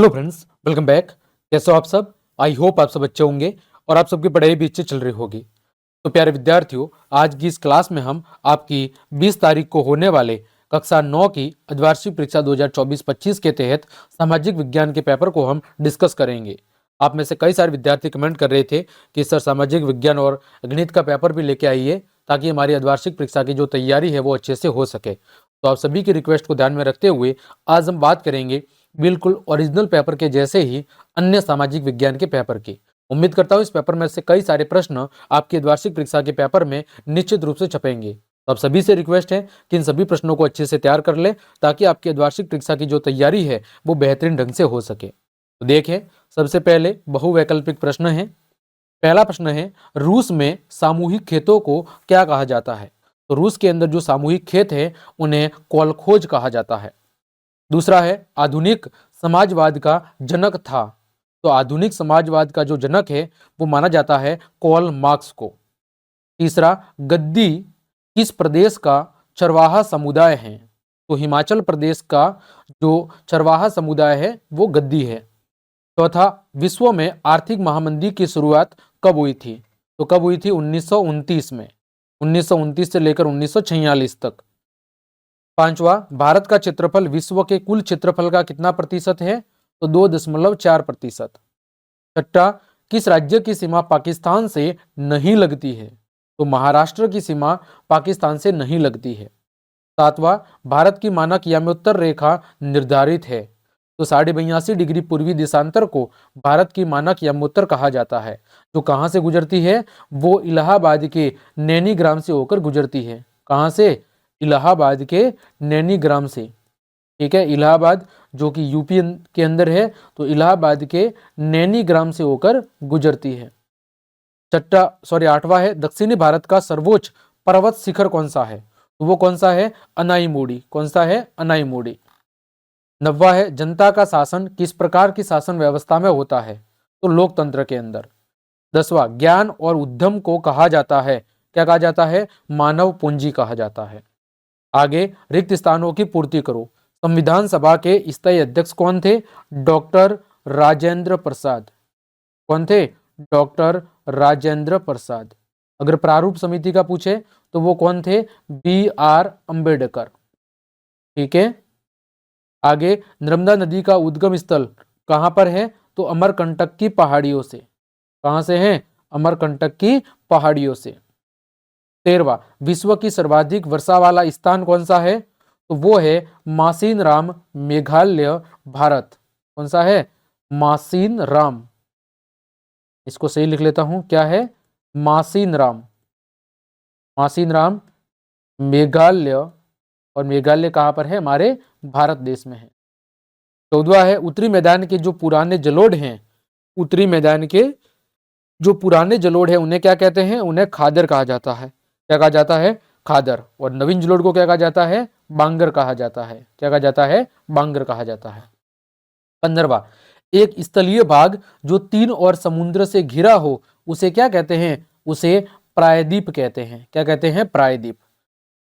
Hello friends, welcome back. कैसे हो आप सब? आई होप आप सब अच्छे होंगे और आप सबकी पढ़ाई भी अच्छी चल रही होगी। तो प्यारे विद्यार्थियों, आज की इस क्लास में हम आपकी 20 तारीख को होने वाले कक्षा 9 की अर्धवार्षिक परीक्षा 2024-25 के तहत सामाजिक विज्ञान के पेपर को हम डिस्कस करेंगे। आप में से कई सारे विद्यार्थी कमेंट कर रहे थे कि सर सामाजिक विज्ञान और गणित का पेपर भी लेके आइए ताकि हमारी अर्धवार्षिक परीक्षा की जो तैयारी है वो अच्छे से हो सके। तो आप सभी की रिक्वेस्ट को ध्यान में रखते हुए आज हम बात करेंगे बिल्कुल ओरिजिनल पेपर के जैसे ही अन्य सामाजिक विज्ञान के पेपर की। उम्मीद करता हूं इस पेपर में से कई सारे प्रश्न आपकी वार्षिक परीक्षा के पेपर में निश्चित रूप से छपेंगे। तो आप सभी से रिक्वेस्ट है कि इन सभी प्रश्नों को अच्छे से तैयार कर ले ताकि आपकी वार्षिक परीक्षा की जो तैयारी है वो बेहतरीन ढंग से हो सके। तो देखें, सबसे पहले बहुवैकल्पिक प्रश्न है। पहला प्रश्न है, रूस में सामूहिक खेतों को क्या कहा जाता है? तो रूस के अंदर जो सामूहिक खेत है उन्हें कोलखोज कहा जाता है। दूसरा है, आधुनिक समाजवाद का जनक था। तो आधुनिक समाजवाद का जो जनक है वो माना जाता है कार्ल मार्क्स को। तीसरा, गद्दी किस प्रदेश का चरवाहा समुदाय है? तो हिमाचल प्रदेश का जो चरवाहा समुदाय है वो गद्दी है। चौथा, विश्व में आर्थिक महामंदी की शुरुआत कब हुई थी? तो कब हुई थी? 1929 में। 1929 से लेकर 1946 तक। पांचवा, भारत का क्षेत्रफल विश्व के कुल क्षेत्रफल का कितना प्रतिशत है? तो 2.4%। छठा, किस राज्य की सीमा पाकिस्तान से नहीं लगती है? तो महाराष्ट्र की सीमा पाकिस्तान से नहीं लगती है। सातवां, भारत की मानक याम्योत्तर रेखा निर्धारित है। तो 82.5 डिग्री पूर्वी देशांतर को भारत की मानक याम्योत्तर कहा जाता है। जो कहां से गुजरती है? वो इलाहाबाद के नैनीग्राम से होकर गुजरती है। कहां से? इलाहाबाद के नैनीग्राम से। ठीक है, इलाहाबाद जो कि यूपी के अंदर है, तो इलाहाबाद के नैनीग्राम से होकर गुजरती है। आठवां है, दक्षिणी भारत का सर्वोच्च पर्वत शिखर कौन सा है? तो वो कौन सा है? अनाईमोडी। कौन सा है? अनाईमोडी। नौवां है, जनता का शासन किस प्रकार की शासन व्यवस्था में होता है? तो लोकतंत्र के अंदर। 10वां, ज्ञान और उद्यम को कहा जाता है, क्या कहा जाता है? मानव पूंजी कहा जाता है। आगे, रिक्त स्थानों की पूर्ति करो। संविधान सभा के स्थायी अध्यक्ष कौन थे? डॉक्टर राजेंद्र प्रसाद। कौन थे? डॉक्टर राजेंद्र प्रसाद। अगर प्रारूप समिति का पूछे तो वो कौन थे? BR अंबेडकर। ठीक है। आगे, नर्मदा नदी का उद्गम स्थल कहां पर है? तो अमरकंटक की पहाड़ियों से। कहां से है? अमरकंटक की पहाड़ियों से। 13वां, विश्व की सर्वाधिक वर्षा वाला स्थान कौन सा है? तो वो है मासिनराम, मेघालय, भारत। कौन सा है? मासिनराम। इसको सही लिख लेता हूं, क्या है? मासिनराम। मासिनराम मेघालय, और मेघालय कहां पर है? हमारे भारत देश में है। 14वां है, उत्तरी मैदान के जो पुराने जलोढ़ हैं, उत्तरी मैदान के जो पुराने जलोढ़ है उन्हें क्या कहते हैं? उन्हें खादर कहा जाता है। क्या कहा जाता है? खादर। और नवीन जलोढ़ को क्या कहा जाता है? बांगर कहा जाता है। क्या कहा जाता है? बांगर कहा जाता है। 15वां, एक स्थलीय भाग जो 3 और समुद्र से घिरा हो उसे क्या कहते हैं? उसे प्रायद्वीप कहते हैं। क्या कहते हैं? प्रायद्वीप।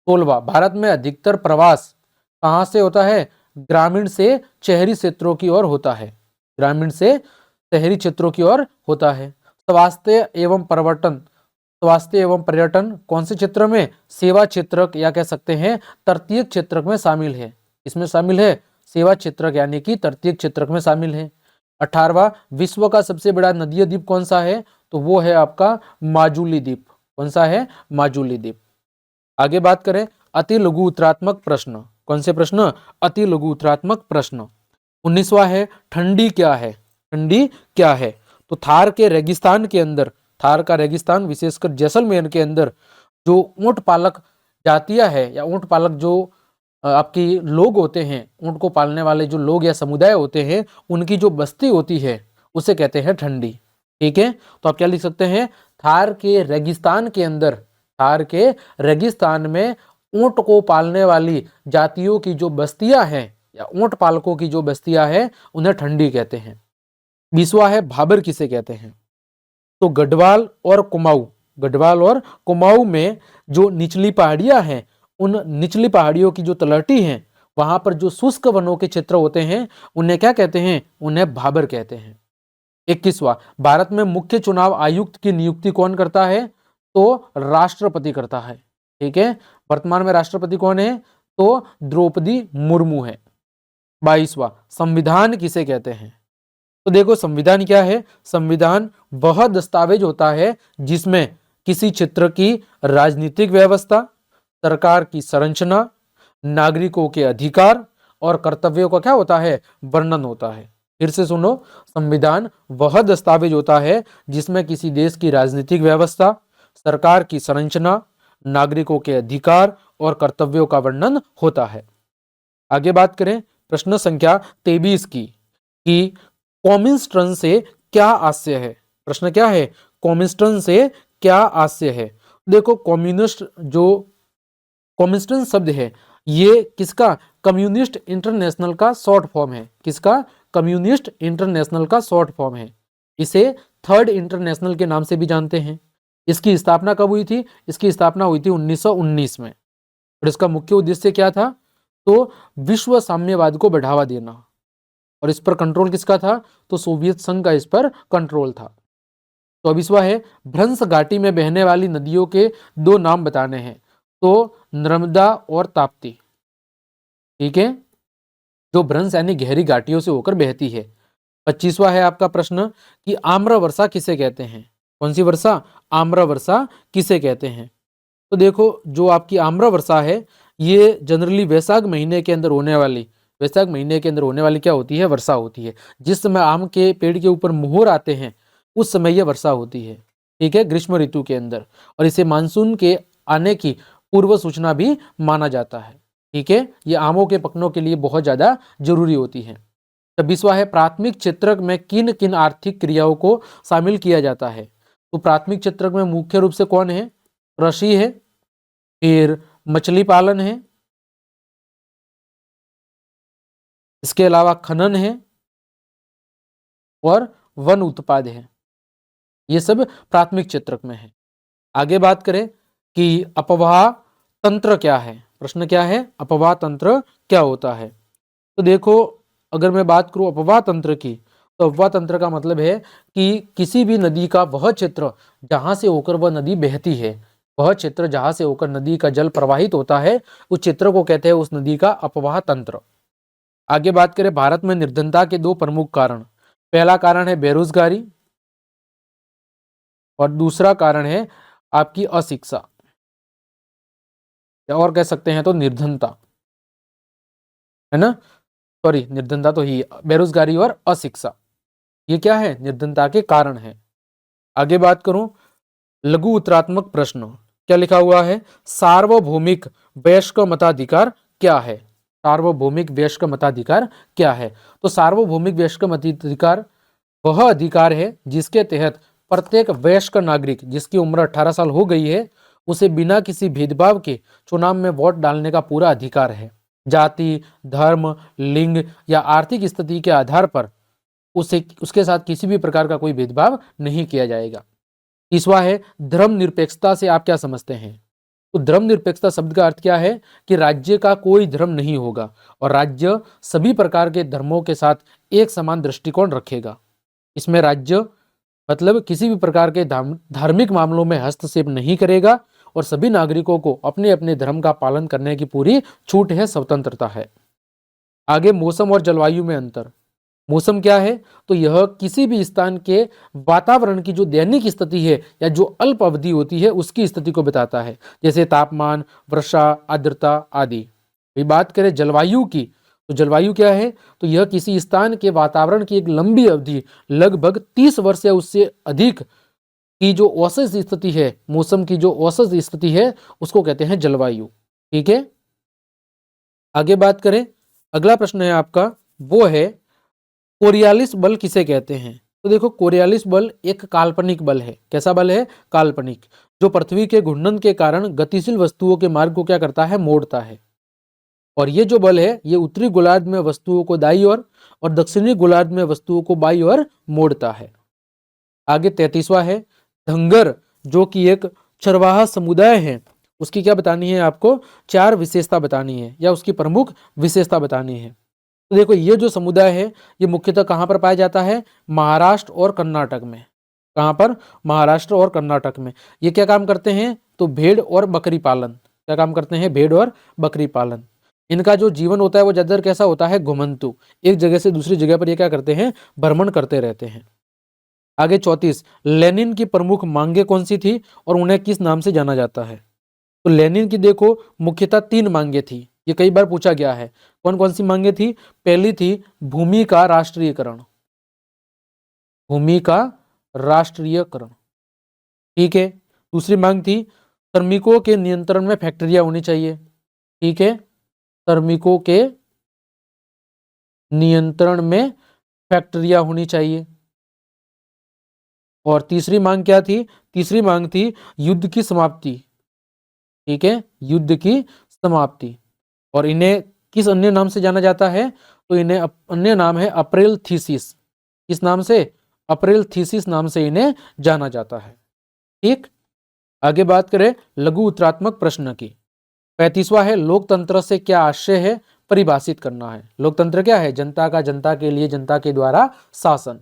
16वां, भारत में अधिकतर प्रवास कहां से होता है? ग्रामीण से शहरी क्षेत्रों की ओर होता है। ग्रामीण से शहरी क्षेत्रों की ओर होता है। स्वास्थ्य एवं पर्यटन कौन से क्षेत्र में? सेवा क्षेत्र, या कह सकते हैं तृतीयक क्षेत्र में शामिल है। इसमें शामिल है सेवा क्षेत्र, यानी कि तृतीयक क्षेत्र में शामिल है। 18वां, विश्व का सबसे बड़ा नदीय द्वीप कौन सा है? तो वो है आपका माजुली द्वीप। कौन सा है? माजुली द्वीप। आगे बात करें, अति लघु उत्तरात्मक प्रश्न। कौन से प्रश्न? अति लघु उत्तरात्मक प्रश्न। 19वां है, ठंडी क्या है? ठंडी क्या है? तो थार के रेगिस्तान के अंदर, थार का रेगिस्तान विशेषकर जैसलमेर के अंदर जो ऊंट पालक जातियां है, या ऊंट पालक जो आपकी लोग होते हैं, ऊंट को पालने वाले जो लोग या समुदाय होते हैं, उनकी जो बस्ती होती है उसे कहते हैं ठंडी। ठीक है, तो आप क्या लिख सकते हैं? थार के रेगिस्तान के अंदर, थार के रेगिस्तान में ऊंट को पालने वाली जातियों की जो बस्तियां हैं, या ऊंट पालकों की जो बस्तियां हैं, उन्हें ठंडी कहते हैं। 20वां है, भाबर किसे कहते हैं? तो गढ़वाल और कुमाऊं, गढ़वाल और कुमाऊं में जो निचली पहाड़ियां हैं, उन निचली पहाड़ियों की जो तलहटी हैं वहां पर जो शुष्क वनों के क्षेत्र होते हैं उन्हें क्या कहते हैं? उन्हें भाबर कहते हैं। 21वां, भारत में मुख्य चुनाव आयुक्त की नियुक्ति कौन करता है? तो राष्ट्रपति करता है। ठीक है, वर्तमान में राष्ट्रपति कौन है? तो द्रौपदी मुर्मू है। 22वां, संविधान किसे कहते हैं? तो देखो संविधान क्या है? संविधान वह दस्तावेज होता है जिसमें किसी क्षेत्र की राजनीतिक व्यवस्था, सरकार की संरचना, नागरिकों के अधिकार और कर्तव्यों का क्या होता है? वर्णन होता है। फिर से सुनो, संविधान वह दस्तावेज होता है जिसमें किसी देश की राजनीतिक व्यवस्था, सरकार की संरचना, नागरिकों के अधिकार और कर्तव्यों का वर्णन होता है। आगे बात करें प्रश्न संख्या 23 की कि कॉमिन्स्टर्न से क्या आशय है? प्रश्न क्या है? कॉमिन्स्टर्न से क्या आशय है? देखो कम्युनिस्ट जो कॉमिन्स्टर्न शब्द है ये किसका? कम्युनिस्ट इंटरनेशनल का शॉर्ट फॉर्म है। किसका? कम्युनिस्ट इंटरनेशनल का शॉर्ट फॉर्म है। इसे थर्ड इंटरनेशनल के नाम से भी जानते हैं। इसकी स्थापना कब हुई थी? इसकी स्थापना हुई थी 1919 में। और इसका मुख्य उद्देश्य क्या था? तो विश्व साम्यवाद को बढ़ावा देना। और इस पर कंट्रोल किसका था? तो सोवियत संघ का इस पर कंट्रोल था। 24वां है भ्रंश घाटी में बहने वाली नदियों के दो नाम बताने हैं। तो नर्मदा और ताप्ती। ठीक है, जो भ्रंश यानी गहरी घाटियों से होकर बहती है। 25वां है आपका प्रश्न कि आम्र वर्षा किसे कहते हैं? कौन सी वर्षा? आम्र वर्षा किसे कहते हैं? तो देखो जो आपकी आम्र वर्षा है ये जनरली वैशाख महीने के अंदर होने वाली क्या होती है? वर्षा होती है। जिस समय आम के पेड़ के ऊपर मोहर आते हैं उस समय यह वर्षा होती है। ठीक है, ग्रीष्म ऋतु के अंदर। और इसे मानसून के आने की पूर्व सूचना भी माना जाता है। ठीक है, ये आमों के पकने के लिए बहुत ज्यादा जरूरी होती है। 26वां है प्राथमिक क्षेत्र में किन किन आर्थिक क्रियाओं को शामिल किया जाता है? तो प्राथमिक क्षेत्र में मुख्य रूप से कौन है? कृषि है, फिर मछली पालन है, इसके अलावा खनन है और वन उत्पाद है। ये सब प्राथमिक क्षेत्र में है। आगे बात करें कि अपवाह तंत्र क्या है? प्रश्न क्या है? अपवाह तंत्र क्या होता है? तो देखो अगर मैं बात करूं अपवाह तंत्र की, तो अपवाह तंत्र का मतलब है कि किसी भी नदी का वह क्षेत्र जहां से होकर वह नदी बहती है, वह क्षेत्र जहां से होकर नदी का जल प्रवाहित होता है, उस क्षेत्र को कहते हैं उस नदी का अपवाह तंत्र। आगे बात करें भारत में निर्धनता के दो प्रमुख कारण। पहला कारण है बेरोजगारी और दूसरा कारण है आपकी अशिक्षा, या और कह सकते हैं तो निर्धनता, है ना? सॉरी, निर्धनता तो ही, बेरोजगारी और अशिक्षा ये क्या है? निर्धनता के कारण है। आगे बात करूं लघु उत्तरात्मक प्रश्न, क्या लिखा हुआ है? सार्वभौमिक वयस्क मताधिकार क्या है? सार्वभौमिक वयस्क मताधिकार क्या है? तो सार्वभौमिक वयस्क मताधिकार वह अधिकार है जिसके तहत प्रत्येक वयस्क नागरिक जिसकी उम्र 18 साल हो गई है उसे बिना किसी भेदभाव के चुनाव में वोट डालने का पूरा अधिकार है। जाति, धर्म, लिंग या आर्थिक स्थिति के आधार पर उसके साथ किसी भी प्रकार का कोई भेदभाव नहीं किया जाएगा। 30वां है धर्मनिरपेक्षता से आप क्या समझते हैं? तो धर्मनिरपेक्षता शब्द का अर्थ क्या है? कि राज्य का कोई धर्म नहीं होगा और राज्य सभी प्रकार के धर्मों के साथ एक समान दृष्टिकोण रखेगा। इसमें राज्य मतलब किसी भी प्रकार के धार्मिक मामलों में हस्तक्षेप नहीं करेगा और सभी नागरिकों को अपने अपने धर्म का पालन करने की पूरी छूट है, स्वतंत्रता है। आगे मौसम और जलवायु में अंतर। मौसम क्या है? तो यह किसी भी स्थान के वातावरण की जो दैनिक स्थिति है या जो अल्प अवधि होती है उसकी स्थिति को बताता है, जैसे तापमान, वर्षा, आर्द्रता आदि। बात करें जलवायु की, तो जलवायु क्या है? तो यह किसी स्थान के वातावरण की एक लंबी अवधि लगभग 30 वर्ष या उससे अधिक की जो औसत स्थिति है, मौसम की जो औसत स्थिति है उसको कहते हैं जलवायु। ठीक है, आगे बात करें अगला प्रश्न है आपका, वो है कोरियालिस बल किसे कहते हैं? तो देखो कोरियालिस बल एक काल्पनिक बल है। कैसा बल है? काल्पनिक, जो पृथ्वी के घूर्णन के कारण गतिशील वस्तुओं के मार्ग को क्या करता है? मोड़ता है। और ये जो बल है ये उत्तरी गोलार्ध में वस्तुओं को दाईं ओर और दक्षिणी गोलार्ध में वस्तुओं को बाईं ओर मोड़ता है। आगे 33वां है धंगर, जो कि एक चरवाहा समुदाय है, उसकी क्या बतानी है आपको, 4 विशेषता बतानी है या उसकी प्रमुख विशेषता बतानी है। तो देखो ये जो समुदाय है ये मुख्यतः कहाँ पर पाया जाता है, महाराष्ट्र और कर्नाटक में। कहाँ पर, महाराष्ट्र और कर्नाटक में। ये क्या काम करते हैं, तो भेड़ और बकरी पालन। क्या काम करते हैं, भेड़ और बकरी पालन। इनका जो जीवन होता है वो ज्यादातर कैसा होता है, घुमंतु, एक जगह से दूसरी जगह पर ये क्या करते हैं, भ्रमण करते रहते हैं। आगे 34, लेनिन की प्रमुख मांगे कौन सी थी और उन्हें किस नाम से जाना जाता है। तो लेनिन की देखो मुख्यतः 3 मांगे थी, ये कई बार पूछा गया है। कौन कौन सी मांगे थी, पहली थी भूमि का राष्ट्रीयकरण, भूमि का राष्ट्रीयकरण, ठीक है। दूसरी मांग थी श्रमिकों के नियंत्रण में फैक्ट्रियां होनी चाहिए, ठीक है, श्रमिकों के नियंत्रण में फैक्ट्रियां होनी चाहिए। और तीसरी मांग क्या थी, तीसरी मांग थी युद्ध की समाप्ति, ठीक है, युद्ध की समाप्ति। और इन्हें किस अन्य नाम से जाना जाता है, तो इन्हें अन्य नाम है अप्रैल थीसिस। किस नाम से, अप्रैल थीसिस नाम से इन्हें जाना जाता है, ठीक। आगे बात करें लघु उत्तरात्मक प्रश्न की। 35वां है लोकतंत्र से क्या आशय है, परिभाषित करना है। लोकतंत्र क्या है, जनता का, जनता के लिए, जनता के द्वारा शासन।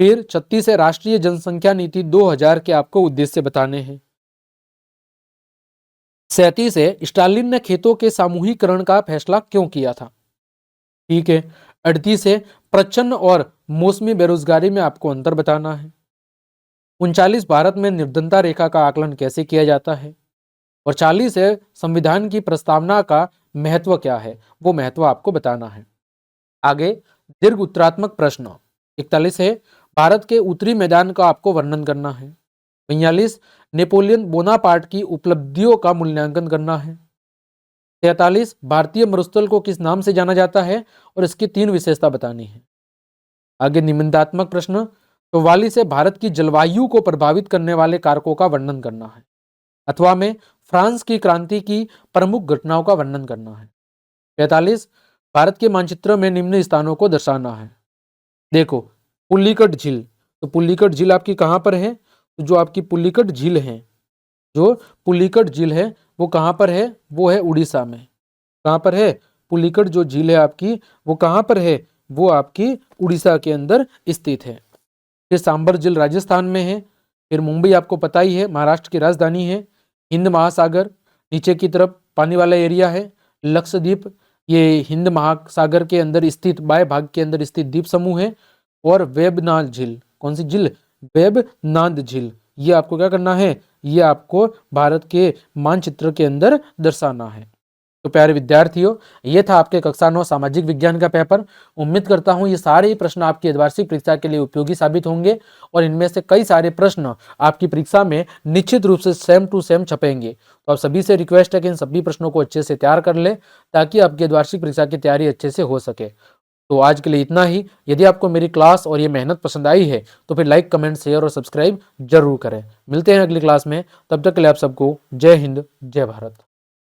फिर 36 है राष्ट्रीय जनसंख्या नीति 2000 के आपको उद्देश्य बताने हैं। 37 है स्टालिन ने खेतों के सामूहिकरण का फैसला क्यों किया था, ठीक है। 38 है प्रच्छन्न और मौसमी बेरोजगारी में आपको अंतर बताना है। 39 भारत में निर्धनता रेखा का आकलन कैसे किया जाता है। और 40 है संविधान की प्रस्तावना का महत्व क्या है, वो महत्व आपको बताना है। आगे दीर्घ उत्तरात्मक प्रश्न। 41 है भारत के उत्तरी मैदान का आपको वर्णन करना है। 42 नेपोलियन बोनापार्ट की उपलब्धियों का मूल्यांकन करना है। 43 भारतीय मरुस्थल को किस नाम से जाना जाता है और इसकी 3 विशेषता बतानी है। आगे निबंधात्मक प्रश्न। 44 है भारत की जलवायु को प्रभावित करने वाले कारकों का वर्णन करना है, अथवा में फ्रांस की क्रांति की प्रमुख घटनाओं का वर्णन करना है। 45 भारत के मानचित्र में निम्न स्थानों को दर्शाना है। देखो पुलिकट झील, तो पुलिकट झील आपकी कहाँ पर है, तो जो आपकी पुलिकट झील है, जो पुलिकट झील है वो कहाँ पर है, वो है उड़ीसा में। कहाँ पर है, पुलिकट जो झील है आपकी वो कहाँ पर है, वो आपकी उड़ीसा के अंदर स्थित है। फिर सांबर झील राजस्थान में है। फिर मुंबई आपको पता ही है महाराष्ट्र की राजधानी है। हिंद महासागर नीचे की तरफ पानी वाला एरिया है। लक्षद्वीप ये हिंद महासागर के अंदर स्थित, बाएं भाग के अंदर स्थित द्वीप समूह है। और वेबनाथ झील, कौन सी झील, वेबनाथ झील, ये आपको क्या करना है, ये आपको भारत के मानचित्र के अंदर दर्शाना है। तो प्यारे विद्यार्थियों ये था आपके कक्षा 9 सामाजिक विज्ञान का पेपर। उम्मीद करता हूँ ये सारे ही प्रश्न आपकी अर्धवार्षिक परीक्षा के लिए उपयोगी साबित होंगे और इनमें से कई सारे प्रश्न आपकी परीक्षा में निश्चित रूप से सेम टू सेम छपेंगे। तो आप सभी से रिक्वेस्ट है कि इन सभी प्रश्नों को अच्छे से तैयार कर ले ताकि आपकी अर्धवार्षिक परीक्षा की तैयारी अच्छे से हो सके। तो आज के लिए इतना ही। यदि आपको मेरी क्लास और ये मेहनत पसंद आई है तो फिर लाइक, कमेंट, शेयर और सब्सक्राइब जरूर करें। मिलते हैं अगली क्लास में, तब तक के लिए आप सबको जय हिंद, जय भारत।